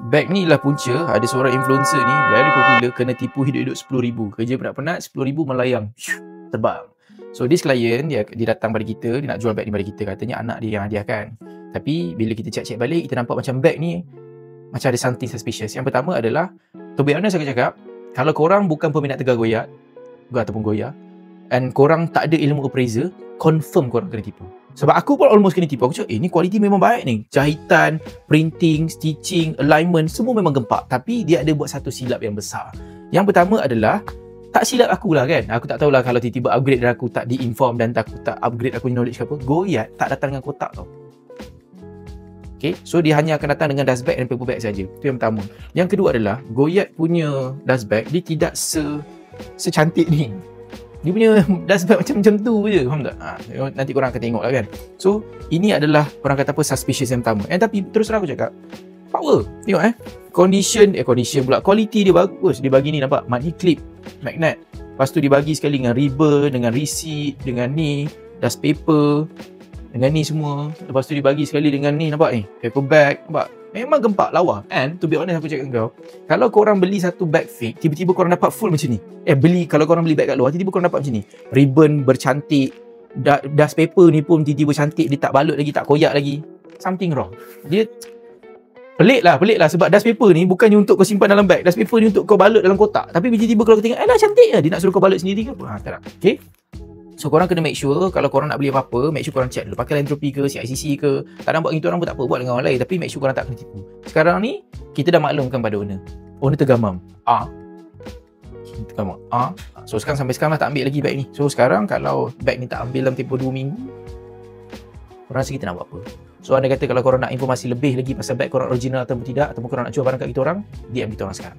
bag ni lah punca. Ada seorang influencer ni very popular, kena tipu hidup-hidup 10,000. Kerja penat-penat 10,000 melayang terbang. So this client dia datang pada kita, dia nak jual bag ni pada kita. Katanya anak dia yang hadiahkan. Tapi bila kita check balik, kita nampak macam bag ni macam ada something suspicious. Yang pertama adalah, to be honest aku cakap, kalau korang bukan peminat tegar goyat ataupun goyah, and korang tak ada ilmu appraiser, confirm korang kena tipu. Sebab aku pun almost kena tipu. Aku cakap, ni kualiti memang baik ni. Jahitan, printing, stitching, alignment, semua memang gempak. Tapi dia ada buat satu silap yang besar. Yang pertama adalah, tak silap aku lah kan. Aku tak tahulah kalau tiba-tiba upgrade dan aku tak di-inform dan aku tak upgrade aku knowledge ke apa. Goyat tak datang dengan kotak tau. Okay, so dia hanya akan datang dengan dust bag dan paper bag saja. Itu yang pertama. Yang kedua adalah, Goyat punya dust bag, dia tidak secantik ni. Dia punya dust bag macam tu je, faham tak? Nanti korang akan tengok lah kan. So, ini adalah orang kata apa, suspicious yang pertama. Tapi terus terang aku cakap, power. Tengok condition pula. Quality dia bagus. Dia bagi ni, nampak? Mat ni clip, magnet. Lepas tu dia bagi sekali dengan ribbon, dengan receipt, dengan ni, dust paper, dengan ni semua. Lepas tu dia bagi sekali dengan ni, nampak ni? Paper bag, nampak? Memang gempak, lawa. And to be honest aku cakap dengan kau, kalau korang beli satu bag fake, tiba-tiba korang dapat full macam ni. Kalau korang beli bag kat luar, tiba-tiba korang dapat macam ni. Ribbon bercantik, dust paper ni pun tiba-tiba cantik, dia tak balut lagi, tak koyak lagi. Something wrong. Dia pelik lah sebab dust paper ni bukannya untuk kau simpan dalam bag. Dust paper ni untuk kau balut dalam kotak. Tapi tiba-tiba kalau kau tengok, dah cantik lah. Dia nak suruh kau balut sendiri ke? Tak nak. Okay? So korang kena make sure kalau korang nak beli apa-apa, make sure korang check dulu. Pakai Entropy ke, CICC ke. Kadang buat gitu orang pun tak apa, buat dengan orang lain. Tapi make sure korang tak kena tipu. Sekarang ni, kita dah maklumkan pada owner. Owner tergamam. Tergamam. So sampai sekarang lah tak ambil lagi bag ni. So sekarang kalau bag ni tak ambil dalam tempoh 2 minggu, korang rasa kita nak buat apa? So anda kata kalau korang nak informasi lebih lagi pasal bag korang original atau tidak, ataupun korang nak jual barang kat kita orang, DM kita orang sekarang.